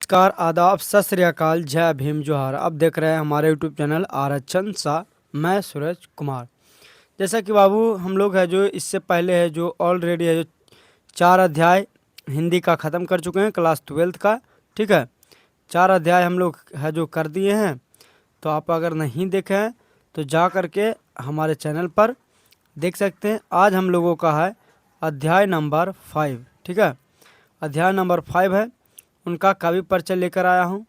नमस्कार, आदाब, सत श्री अकाल, जय भीम, जोहार। अब देख रहे हैं हमारे यूट्यूब चैनल आरक्षण सा। मैं सूरज कुमार। जैसा कि बाबू हम लोग है जो इससे पहले है जो ऑलरेडी है जो 4 अध्याय हिंदी का ख़त्म कर चुके हैं, क्लास 12th का। ठीक है, 4 अध्याय हम लोग है जो कर दिए हैं। तो आप अगर नहीं देखे हैं तो जा करके हमारे चैनल पर देख सकते हैं। आज हम लोगों का है अध्याय नंबर 5। ठीक है, अध्याय नंबर 5 है, उनका कवि परिचय लेकर आया हूँ।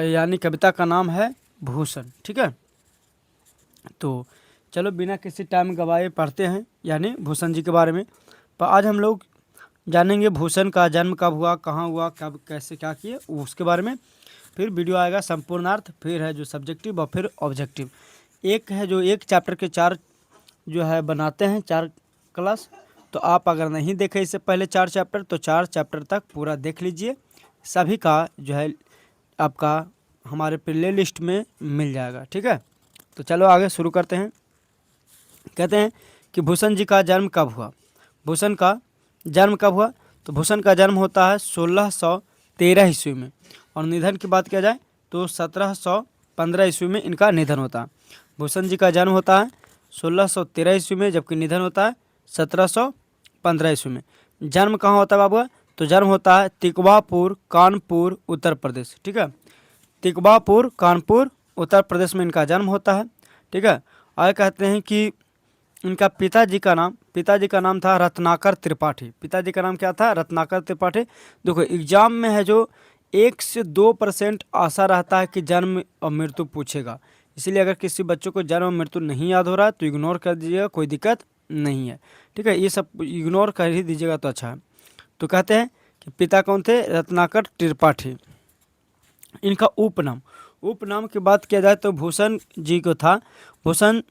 यानी कविता का नाम है भूषण। ठीक है, तो चलो बिना किसी टाइम गवाए पढ़ते हैं यानी भूषण जी के बारे में। पर आज हम लोग जानेंगे भूषण का जन्म कब हुआ, कहाँ हुआ, कब कैसे क्या किए उसके बारे में। फिर वीडियो आएगा संपूर्णार्थ, फिर है जो सब्जेक्टिव और फिर ऑब्जेक्टिव। एक है जो एक चैप्टर के 4 जो है बनाते हैं 4 क्लास। तो आप अगर नहीं देखे इससे पहले 4 चैप्टर तो 4 चैप्टर तक पूरा देख लीजिए। सभी का जो है आपका हमारे प्ले लिस्ट में मिल जाएगा। ठीक है, तो चलो आगे शुरू करते हैं। कहते हैं कि भूषण जी का जन्म कब हुआ। भूषण का जन्म कब हुआ, तो भूषण का जन्म होता है 1613 ईस्वी में। और निधन की बात किया जाए तो 1715 ईस्वी में इनका निधन होता है। भूषण जी का जन्म होता है 1613 ईस्वी में, जबकि निधन होता है 1715 ईस्वी में। जन्म कहाँ होता है बाबू, तो जन्म होता है तिकवापुर, कानपुर, उत्तर प्रदेश। ठीक है, तिकवापुर, कानपुर, उत्तर प्रदेश में इनका जन्म होता है। ठीक है, आगे कहते हैं कि इनका पिताजी का नाम था रत्नाकर त्रिपाठी। पिताजी का नाम क्या था, रत्नाकर त्रिपाठी। देखो एग्जाम में है जो 1 से 2% आशा रहता है कि जन्म और मृत्यु पूछेगा। इसलिए अगर किसी बच्चों को जन्म और मृत्यु नहीं याद हो रहा है तो इग्नोर कर दीजिएगा, कोई दिक्कत नहीं है। ठीक है, ये सब इग्नोर कर ही दीजिएगा तो अच्छा है। तो कहते हैं कि पिता कौन थे, रत्नाकर त्रिपाठी। इनका उपनाम की बात किया जाए तो भूषण जी को था, भूषण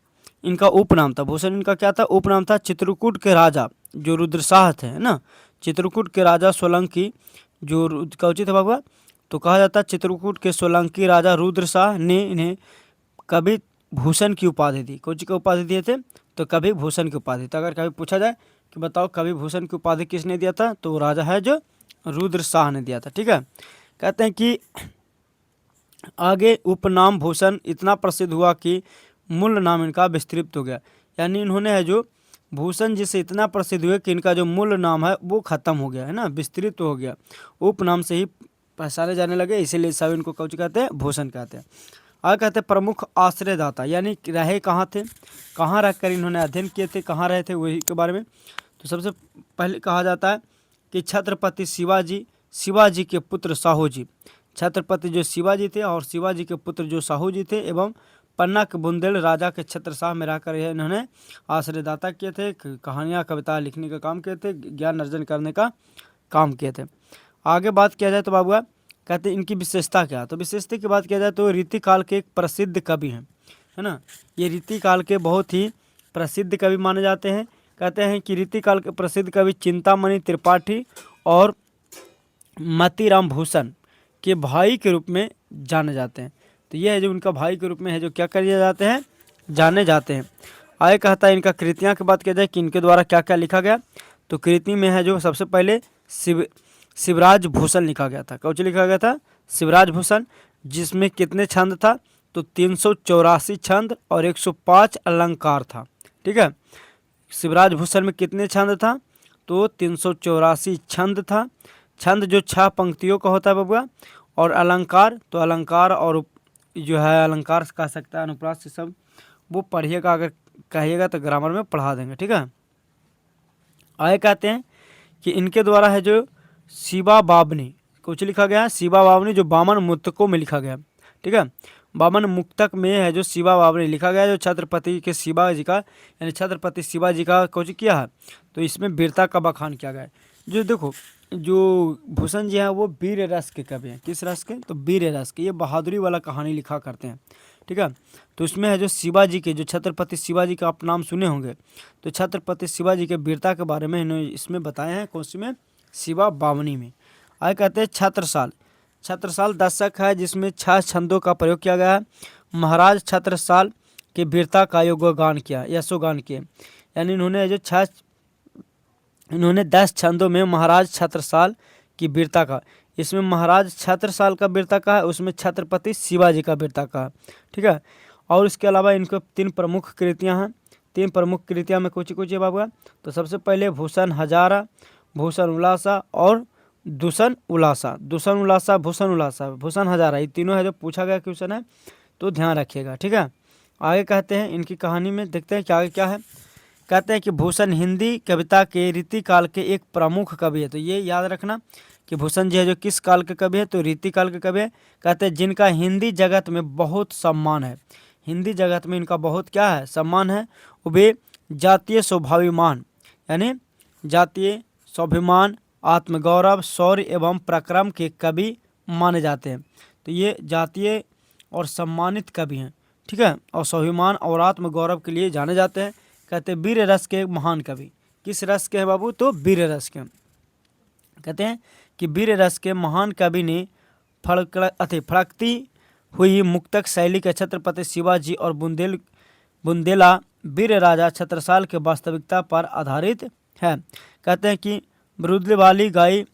इनका उपनाम था। भूषण इनका क्या था, उपनाम था चित्रकूट के राजा जो रुद्रशाह थे, है ना। चित्रकूट के राजा सोलंकी जो कौची थे बाबा, तो कहा जाता है चित्रकूट के सोलंकी राजा रुद्रशाह ने इन्हें कवि भूषण की उपाधि दी। कौची की उपाधि दिए थे, तो कवि भूषण की उपाधि। तो अगर कभी पूछा जाए कि बताओ कवि भूषण की उपाधि किसने दिया था, तो राजा है जो रुद्रशाह ने दिया था। ठीक है, कहते हैं कि आगे उपनाम भूषण इतना प्रसिद्ध हुआ कि मूल नाम इनका विस्तृत हो गया। यानी इन्होंने है जो भूषण जी से इतना प्रसिद्ध हुए कि इनका जो मूल नाम है वो खत्म हो गया, है ना, विस्तृत हो गया। उपनाम से ही पहचाने जाने लगे, इसीलिए सब इनको कौन कहते हैं, भूषण कहते हैं। आगे कहते हैं प्रमुख आश्रयदाता, यानी रहे कहाँ थे, कहाँ रहकर इन्होंने अध्ययन किए थे, कहाँ रहे थे, वही के बारे में। तो सबसे पहले कहा जाता है कि छत्रपति शिवाजी के पुत्र साहू जी। छत्रपति जो शिवाजी थे और शिवाजी के पुत्र जो साहू जी थे, एवं पन्ना के बुंदेल राजा के छत्रसाह में रहकर यह इन्होंने आश्रयदाता किए थे, कहानियाँ कविता लिखने का काम किए थे, ज्ञान अर्जन करने का काम किए थे। आगे बात किया जाए तो बाबुआ कहते हैं इनकी विशेषता क्या, तो विशेषता की बात किया जाए तो रीतिकाल के एक प्रसिद्ध कवि हैं, है ना। ये रीतिकाल के बहुत ही प्रसिद्ध कवि माने जाते हैं। कहते हैं कि रीतिकाल के प्रसिद्ध कवि चिंतामणि त्रिपाठी और मतीराम भूषण के भाई के रूप में जाने जाते हैं। तो ये है जो उनका भाई के रूप में है जो क्या कर जाते हैं, जाने जाते हैं। आगे कहता है इनका कृतियाँ की बात किया जाए कि इनके द्वारा क्या क्या लिखा गया, तो कृति में है जो सबसे पहले शिवराज भूषण लिखा गया था। कौन लिखा गया था, शिवराज भूषण, जिसमें कितने छंद था, तो 384 छंद और 105 अलंकार था। ठीक है, शिवराज भूषण में कितने छंद था, तो 384 छंद था। छंद जो 6 पंक्तियों का होता है बबुआ, और अलंकार तो अलंकार और जो है अलंकार कह सकता है, अनुप्रास सब वो पढ़िएगा, अगर कहिएगा तो ग्रामर में पढ़ा देंगे। ठीक है, आगे कहते हैं कि इनके द्वारा है जो शिवा बावनी कुछ लिखा गया है, शिवा बावनी जो बामन मुक्तकों में लिखा गया। ठीक है, बामन मुक्तक में है जो शिवा बावनी लिखा गया, जो छत्रपति के शिवाजी का यानी छत्रपति शिवाजी का कुछ किया है, तो इसमें वीरता का बखान किया गया है। जो देखो जो भूषण जी हैं वो वीर रस के कवि हैं। किस रस के, तो वीर रस के, ये बहादुरी वाला कहानी लिखा करते हैं। ठीक है, तो इसमें है जो शिवाजी के, जो छत्रपति शिवाजी का आप नाम सुने होंगे, तो छत्रपति शिवाजी के वीरता के बारे में इन्होंने इसमें बताए हैं। कौन सी में, शिवा बावनी में। आगे कहते हैं छत्रसाल दशक है जिसमें 6 छंदों का प्रयोग किया गया है। महाराज छत्रसाल के वीरता का योगगान किया, यशोगान किए। यानी इन्होंने जो 10 छंदों में महाराज छत्रसाल की वीरता का इसमें महाराज छत्रसाल का वीरता का है, उसमें छत्रपति शिवाजी का वीरता का है। ठीक है। और इसके अलावा इनको 3 प्रमुख कृतियाँ हैं। 3 प्रमुख कृतियाँ में कुछ कुछ है बाबू। तो सबसे पहले भूषण हजारा, भूषण उल्लासा और दूषण उल्लासा। दूषण उल्लासा, भूषण उल्लासा, भूषण हजारा, ये तीनों है जो पूछा गया क्वेश्चन है, तो ध्यान रखिएगा। ठीक है। आगे कहते हैं इनकी कहानी में, देखते हैं कि आगे क्या है। कहते हैं कि भूषण हिंदी कविता के रीतिकाल के एक प्रमुख कवि है। तो ये याद रखना कि भूषण जी है जो किस काल के कवि है, तो रीतिकाल के कवि है। कहते हैं जिनका हिंदी जगत में बहुत सम्मान है। हिंदी जगत में इनका बहुत क्या है, सम्मान है। वे जातीय स्वाभिमान, यानी जातीय स्वाभिमान, आत्मगौरव, शौर्य एवं पराक्रम के कवि माने जाते हैं। तो ये जातीय और सम्मानित कवि हैं। ठीक है। और स्वाभिमान और आत्मगौरव के लिए जाने जाते हैं। कहते हैं वीर रस के महान कवि। किस रस के हैं बाबू, तो वीर रस के। कहते हैं कि वीर रस के महान कवि ने फड़कती हुई मुक्तक शैली के छत्रपति शिवाजी और बुंदेला वीर राजा छत्रसाल के वास्तविकता पर आधारित है। कहते हैं कि मृदुल वाली गाई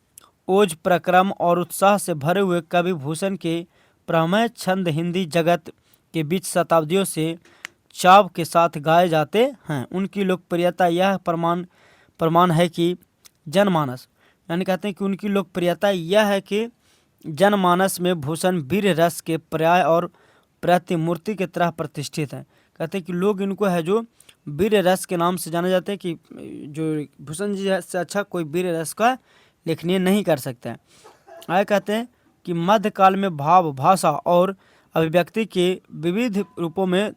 ओज, पराक्रम और उत्साह से भरे हुए कवि भूषण के प्रमेय छंद हिंदी जगत के बीच शताब्दियों से चाव के साथ गाए जाते हैं। उनकी लोकप्रियता यह प्रमाण है कि जनमानस, यानी कहते हैं कि उनकी लोकप्रियता यह है कि जनमानस में भूषण वीर रस के पर्याय और प्रतिमूर्ति की तरह प्रतिष्ठित है। कहते हैं कि लोग इनको है जो वीर रस के नाम से जाने जाते हैं, कि जो भूषण जी से अच्छा कोई वीर रस का लेखनीय नहीं कर सकता है। आगे कहते हैं कि मध्यकाल में भाव, भाषा और अभिव्यक्ति के विविध रूपों में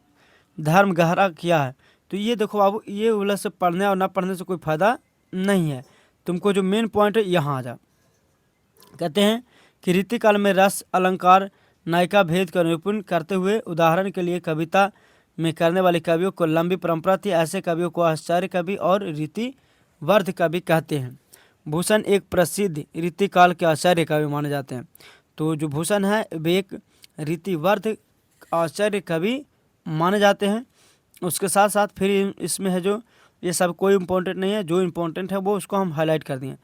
धर्म गहरा किया है। तो ये देखो बाबू, ये उलझ से पढ़ने और ना पढ़ने से कोई फायदा नहीं है। तुमको जो मेन पॉइंट है यहाँ आ जा। कहते हैं कि रीतिकाल में रस, अलंकार, नायिका भेद का निरूपण करते हुए उदाहरण के लिए कविता में करने वाले कवियों को लंबी परंपरा थी। ऐसे कवियों को आश्चर्य कवि और रीतिवर्ध कवि कहते हैं। भूषण एक प्रसिद्ध रीतिकाल के आचार्य कवि माने जाते हैं। तो जो भूषण है वे एक रीतिवर्ध आचार्य कवि माने जाते हैं। उसके साथ साथ फिर इसमें है जो ये सब कोई इम्पोर्टेंट नहीं है, जो इम्पोर्टेंट है वो उसको हम हाईलाइट कर दिए।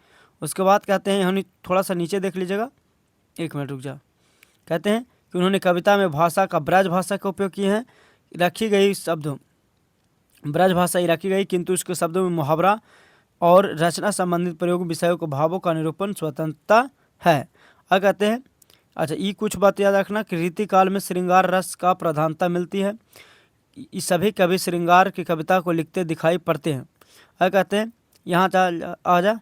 उसके बाद कहते हैं, यहाँ थोड़ा सा नीचे देख लीजिएगा, 1 मिनट रुक जा। कहते हैं कि उन्होंने कविता में भाषा का ब्रज भाषा का उपयोग किए हैं। रखी गई शब्दों ब्रज भाषा ही रखी गई, किंतु उसके शब्दों में मुहावरा और रचना संबंधित प्रयोग विषयों को भावों का निरूपण स्वतंत्रता है। अब कहते हैं, अच्छा ये कुछ बात याद रखना कि रीतिकाल में श्रृंगार रस का प्रधानता मिलती है। ये सभी कवि श्रृंगार की कविता को लिखते दिखाई पड़ते हैं। अब कहते हैं यहाँ आ जा।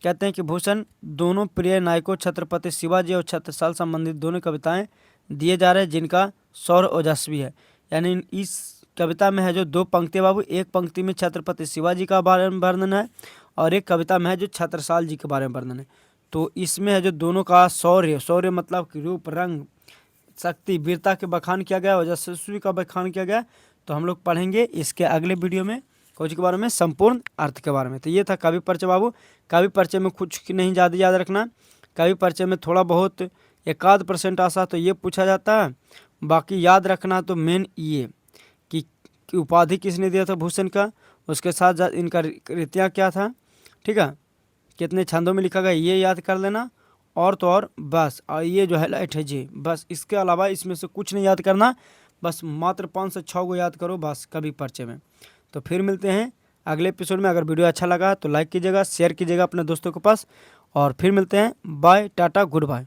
कहते हैं कि भूषण दोनों प्रिय नायकों छत्रपति शिवाजी और छत्रसाल संबंधित दोनों कविताएं दिए जा रहे हैं, जिनका स्वर ओजस्वी है। यानी इस कविता में है जो 2 पंक्ति बाबू, एक पंक्ति में छत्रपति शिवाजी का बारे में वर्णन है और एक कविता में है जो छत्रसाल जी के बारे में वर्णन है। तो इसमें है जो दोनों का शौर्य मतलब कि रूप, रंग, शक्ति, वीरता के बखान किया गया, ओजस्वी का बखान किया गया। तो हम लोग पढ़ेंगे इसके अगले वीडियो में कुछ के बारे में, संपूर्ण अर्थ के बारे में। तो ये था कवि परिचय बाबू। कवि परिचय में कुछ नहीं ज़्यादा याद रखना। कवि परिचय में थोड़ा बहुत 1-8% आशा तो ये पूछा जाता है, बाकी याद रखना तो मेन ये कि उपाधि किसने दिया था भूषण का, उसके साथ इनका रीतियाँ क्या था, ठीक है, कितने छंदों में लिखा गया ये याद कर लेना। और तो और बस ये जो हाईलाइट है जी, बस इसके अलावा इसमें से कुछ नहीं याद करना। बस मात्र 5 से 6 को याद करो बस कवि परिचय में। तो फिर मिलते हैं अगले एपिसोड में। अगर वीडियो अच्छा लगा तो लाइक कीजिएगा, शेयर कीजिएगा अपने दोस्तों के पास, और फिर मिलते हैं। Bye, tata, good bye.